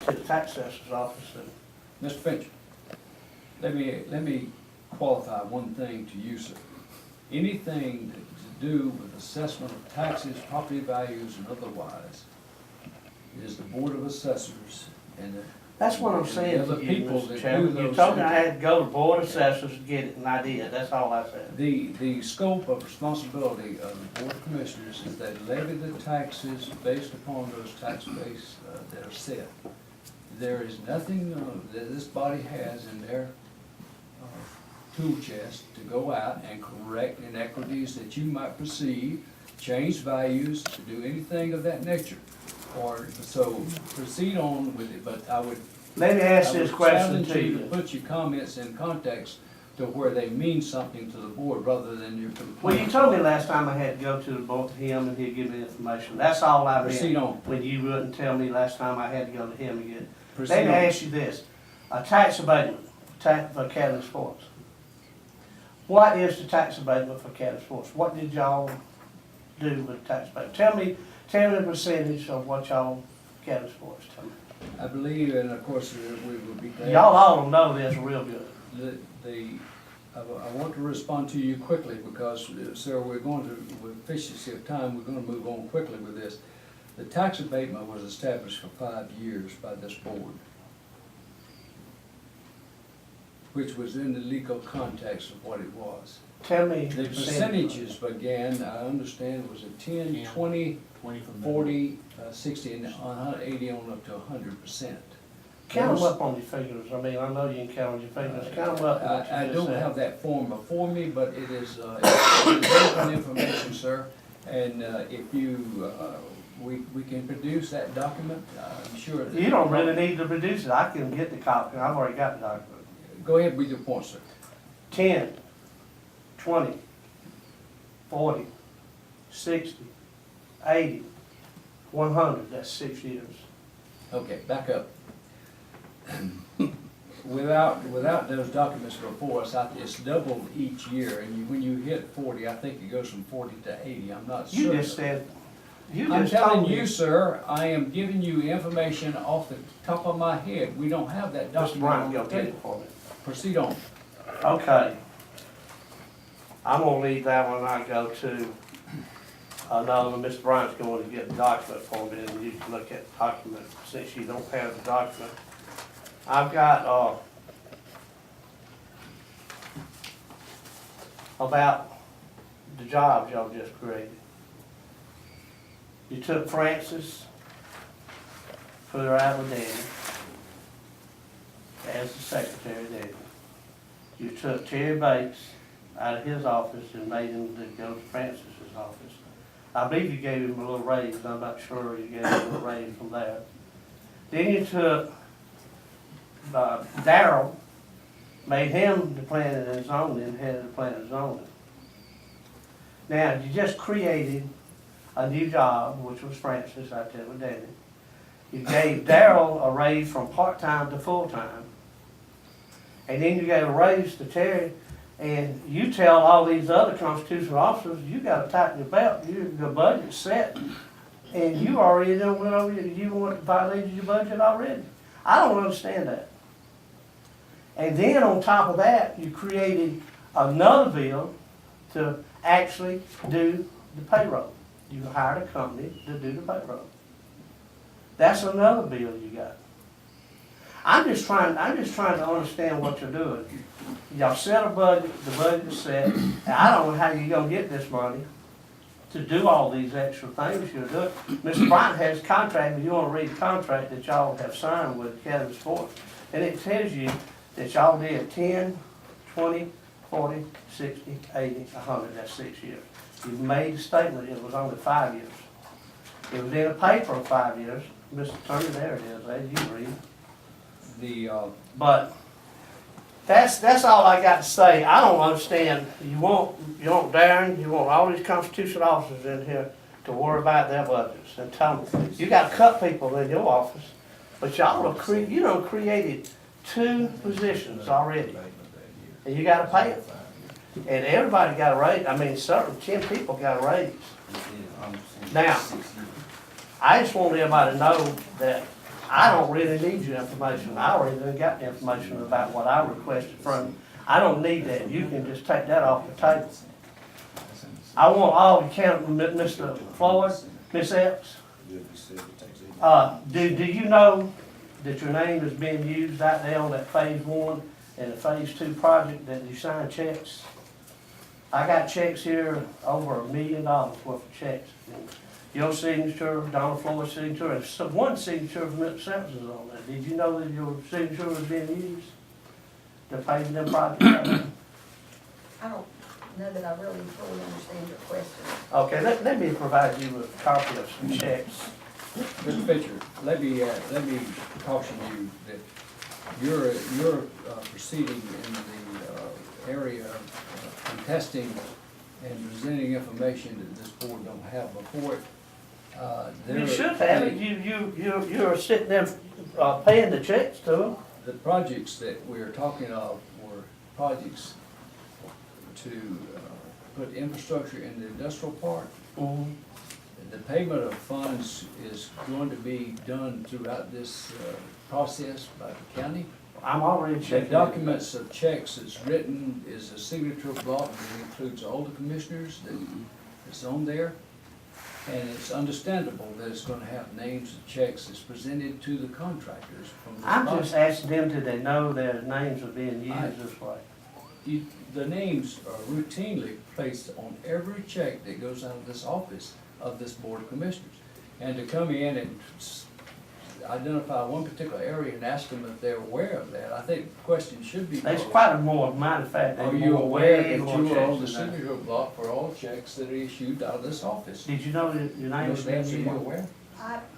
to the tax assessor's office. And Mr. Finch, let me qualify one thing to you, sir. Anything to do with assessment of taxes, property values, and otherwise is the Board of Assessors and the. that's what I'm and the saying other to you, people Mr. that Chairman. do You those told me I things. had to go to Board of Assessors to get it, and I did. That's all I said. The scope of responsibility of the Board of Commissioners is they levy the taxes based upon those tax base that are set. There is nothing that this body has in their tool chest to go out and correct inequities that you might perceive, change values, to do anything of that nature. Or, so proceed on with it, but I would. Let me ask I this would question challenge to you you. to put your comments in context to where they mean something to the board rather than your complaint. Well, you told me last time I had to go to the board, to him, and he'd give me information. That's all I Proceed meant. on. When you wouldn't tell me last time I had to go to him again. Proceed Let me on. ask you this, a tax abatement, for Academy Sports. What is the tax abatement for Academy Sports? What did y'all do with the tax abatement? Tell me the percentage of what y'all, Academy Sports, tell me. I believe, and of course, we would be glad. Y'all all know this real good. I want to respond to you quickly because, sir, with efficiency of time, we're gonna move on quickly with this. The tax abatement was established for 5 years by this board, which was in the legal context of what it was. Tell me The percentage. percentages began, I understand, was a 10, 20, 20 from 40, 60, and 80 on up to 100%. Count them up on your figures. I mean, I know you can count on your fingers. Count them up. on what you I just don't said. have that form before me, but it is open information, sir. And if you, we can produce that document, I'm sure that. You don't really need to produce it. I can get the copy. I've already got the document. Go ahead with your point, sir. 10, 20, 40, 60, 80, 100. That's 6 years. Okay, back up. Without those documents before us, it's doubled each year, and when you hit 40, I think it goes from 40 to 80, I'm not You certain. just said, you I'm just telling told me. you, sir, I am giving you information off the top of my head. We don't have that Mr. document Bryant, on go the take table. it for me. Proceed on. Okay. I'm gonna leave that one, I go to another, Mr. Bryant's going to get the document for me, and you can look at the document, since you don't have the document. I've got, about the jobs y'all just created. You took Francis, put her out with Danny, as the secretary, Danny. You took Terry Bates out of his office and made him to go to Francis's office. I believe you gave him a little raise, I'm not sure you gave him a little raise from there. Then you took Darryl, made him the planning and zoning, head of the planning and zoning. Now, you just created a new job, which was Francis out there with Danny. You gave Darryl a raise from part-time to full-time. And then you gave a raise to Terry, and you tell all these other constitutional officers, you gotta tighten your belt, your budget's set, and you already done went over, you violated your budget already. I don't understand that. And then on top of that, you created another bill to actually do the payroll. You hired a company to do the payroll. That's another bill you got. I'm just trying to understand what you're doing. Y'all set a budget, the budget's set, and I don't know how you're gonna get this money to do all these extra things you're doing. Mr. Bryant has a contract, if you wanna read the contract that y'all have signed with Academy Sports, and it tells you that y'all did 10, 20, 40, 60, 80, 100, that's 6 years. You made a statement, it was only 5 years. It was in a paper of 5 years, Mr. Attorney, there it is, as you read. But that's all I got to say. I don't understand. You want Darren, you want all these constitutional officers in here to worry about their budgets and tell them, you got to cut people in your office, but y'all have created 2 positions already, and you got to pay them. And everybody got a raise. I mean, certain 10 people got a raise. Now, I just want everybody to know that I don't really need your information. I already done got the information about what I requested from you. I don't need that. You can just take that off the table. I want all the county, Mr. Floyd, Miss Epps. Do you know that your name is being used out there on that phase 1 and the phase 2 project that you signed checks? I got checks here, over $1 million worth of checks. Your signature, Donna Floyd's signature, and one signature from Mr. Simpson's on there. Did you know that your signature was being used to pay for them projects? I don't know that I really fully understand your question. Okay, let me provide you with a copy of some checks. Mr. Pitcher, let me caution you that you're proceeding in the area of contesting and presenting information that this board don't have before it. You should have it. You're sitting there paying the checks to them. The projects that we're talking of were projects to put infrastructure in the industrial park. Mm-hmm. The payment of funds is going to be done throughout this process by the county. I'm already The checking. documents of checks is written, is a signature block that includes all the commissioners that's on there. And it's understandable that it's gonna have names of checks that's presented to the contractors from this I'm process. just asking them, do they know their names are being used this way? The names are routinely placed on every check that goes out of this office of this board of commissioners. And to come in and identify one particular area and ask them if they're aware of that, I think the question should be There's posed. quite a more, matter of fact, Are there's you more, aware way that more you are on the checks than that. signature block for all checks that are issued out of this office? Did you know that your name was Mr. being Nancy, used? you aware?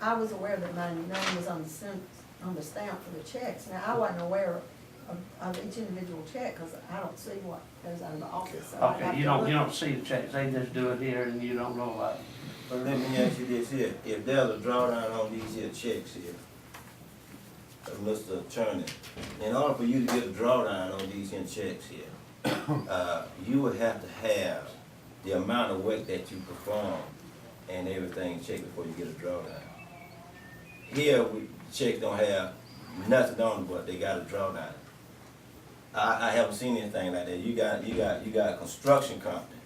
I was aware that my name was on the stamp for the checks. Now, I wasn't aware of each individual check, because I don't see what goes out of the office. So I'd have Okay, to you look. don't see the checks, they just do it here and you don't know about it. But let me ask you this here, if there's a drawdown on these here checks here, Mr. Attorney, in order for you to get a drawdown on these here checks here, you would have to have the amount of work that you perform and everything checked before you get a drawdown. Here, checks don't have nothing on them, but they got a drawdown. I haven't seen anything like that. You got a construction company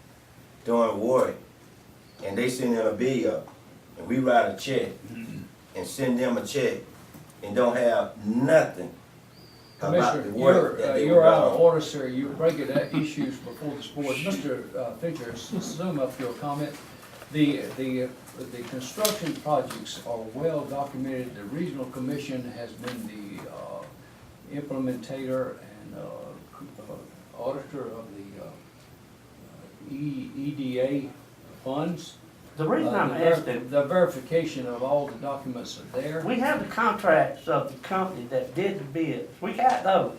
doing work, and they send in a bill, and we write a check and send them a check and don't have nothing about the Commissioner, work that they you're were out of doing. order, sir. You're breaking issues before this board. Mr. Fincher, sum up your comment. The construction projects are well documented. The regional commission has been the implementator and auditor of the EDA funds. The reason I'm asking, The verification of all the documents are there. we have the contracts of the company that did the bids, we got those.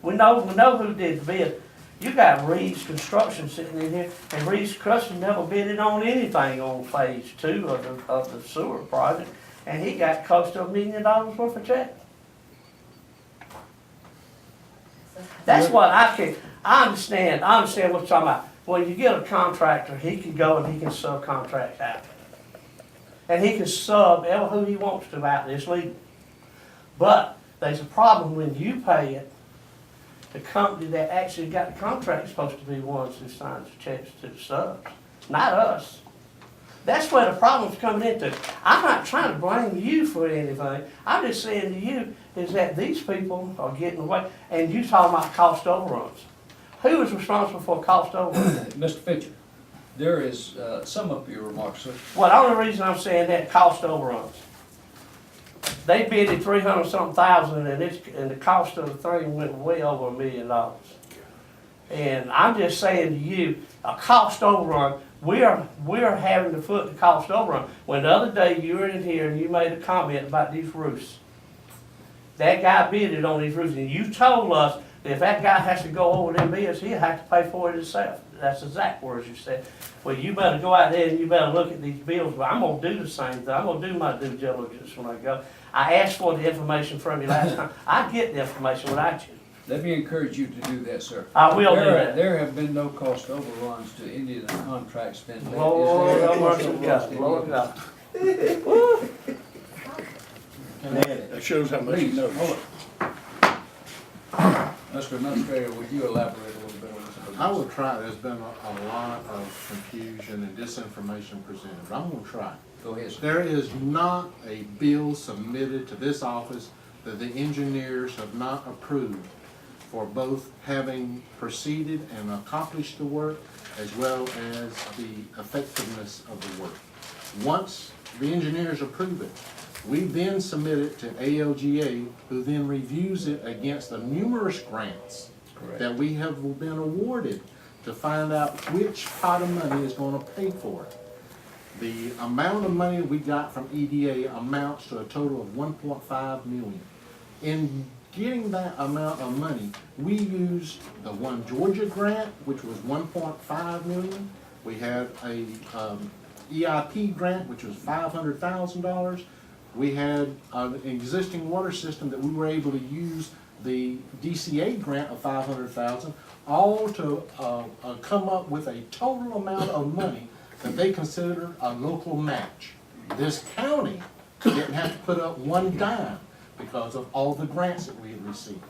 We know who did the bid. You got Reed's Construction sitting in here, and Reed's Construction never bidded on anything on phase 2 of the sewer project, and he got close to $1 million worth of checks. That's what I understand what you're talking about. When you get a contractor, he can go and he can subcontract out. And he can sub who he wants to out this legal. But there's a problem when you pay it, the company that actually got the contract is supposed to be the ones who signs the checks to the subs, not us. That's where the problem's coming into. I'm not trying to blame you for anything. I'm just saying to you is that these people are getting away, and you talking about cost overruns. Who is responsible for cost overruns? Mr. Fincher, there is, sum up your remarks, sir. Well, the only reason I'm saying that, cost overruns. They bidded 300-something thousand, and the cost of the thing went way over $1 million. And I'm just saying to you, a cost overrun, we're having to foot the cost overrun. When the other day you were in here and you made a comment about these roofs. That guy bidded on these roofs, and you told us that if that guy has to go over them bills, he'll have to pay for it himself. That's the exact words you said. Well, you better go out there and you better look at these bills. Well, I'm gonna do the same thing. I'm gonna do my due diligence when I go. I asked for the information from you last time. I get the information without you. Let me encourage you to do that, sir. I will do that. There have been no cost overruns to any of the contracts been let. Lord, have mercy, God. Lord God. That shows how much you Please, know. hold it. Mr. Administrator, would you elaborate a little bit on this? I will try. There's been a lot of confusion and disinformation presented, but I'm gonna try. Go ahead, sir. There is not a bill submitted to this office that the engineers have not approved for both having proceeded and accomplished the work as well as the effectiveness of the work. Once the engineers approve it, we then submit it to ALGA, who then reviews it against the numerous grants Correct. that we have been awarded to find out which pot of money is gonna pay for it. The amount of money we got from EDA amounts to a total of 1.5 million. In getting that amount of money, we used the One Georgia grant, which was 1.5 million. We had a EIP grant, which was $500,000. We had an existing water system that we were able to use the DCA grant of 500,000, all to come up with a total amount of money that they considered a local match. This county didn't have to put up one dime because of all the grants that we had received.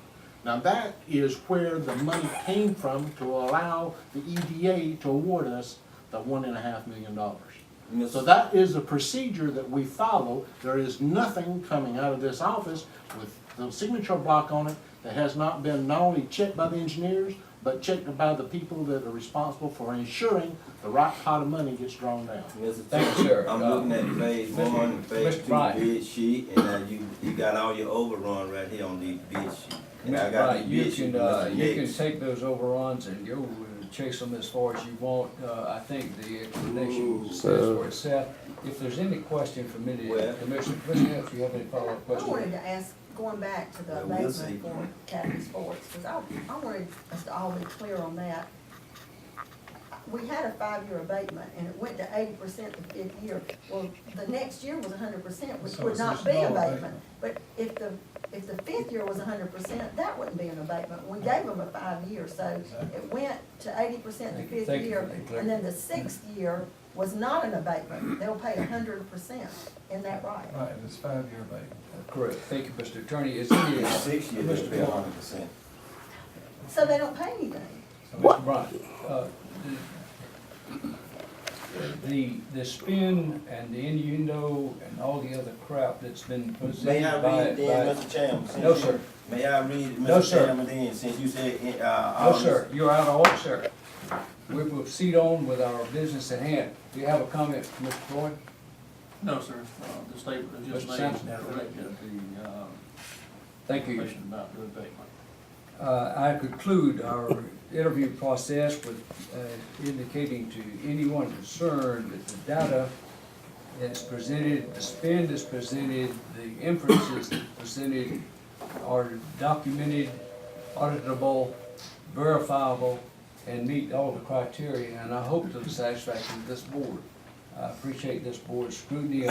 Now that is where the money came from to allow the EDA to award us the $1.5 million. So that is a procedure that we follow. There is nothing coming out of this office with the signature block on it that has not been not only checked by the engineers, but checked by the people that are responsible for ensuring the right pot of money gets drawn down. Mr. Thank you, Chairman, sir. I'm looking at phase Mr. one and phase Mr. two Bryant. bid sheet, and you got all your overrun right here on these bid sheet. And I Mr. got Bryant, the bid sheet, Mr. you can Nix. take those overruns and you'll chase them as far as you want. I think the explanation says for itself. If there's any question from any Well- commissioner, if you have any follow-up I wanted questions. to ask, going back to the Well, we'll see. abatement for Captain Sports, because I wanted us to all be clear on that. We had a 5-year abatement, and it went to 80% the 5th year. Well, the next year was 100%, which So would it's not a be small abatement. abatement. But if the 5th year was 100%, that wouldn't be an abatement. We gave them a 5 year, so it went to 80% the Thank you. 5th Thank you year. for that, Claire. And then the 6th year was not an abatement. They'll pay 100%. Isn't that right? Right, it's 5-year abatement. Correct. Thank you, Mr. Attorney. Is any, 6 years, Mr. they'll pay Moore? 100%. So they don't pay anything. Mr. Bryant, the spin and the innuendo and all the other crap that's been May presented I by, read then, Mr. Chairman? since No, you- sir. May I read it, No, Mr. sir. Chairman, then, since you said, No, sir, you're out of order, sir. We will proceed on with our business at hand. Do you have a comment, Mr. Floyd? No, sir, the statement was just Mr. made, Sampson? corrected the, Thank you. information about the abatement. I conclude our interview process with indicating to anyone concerned that the data that's presented, the spend is presented, the inferences presented are documented, auditable, verifiable, and meet all the criteria, and I hope to the satisfaction of this board. I appreciate this board's scrutiny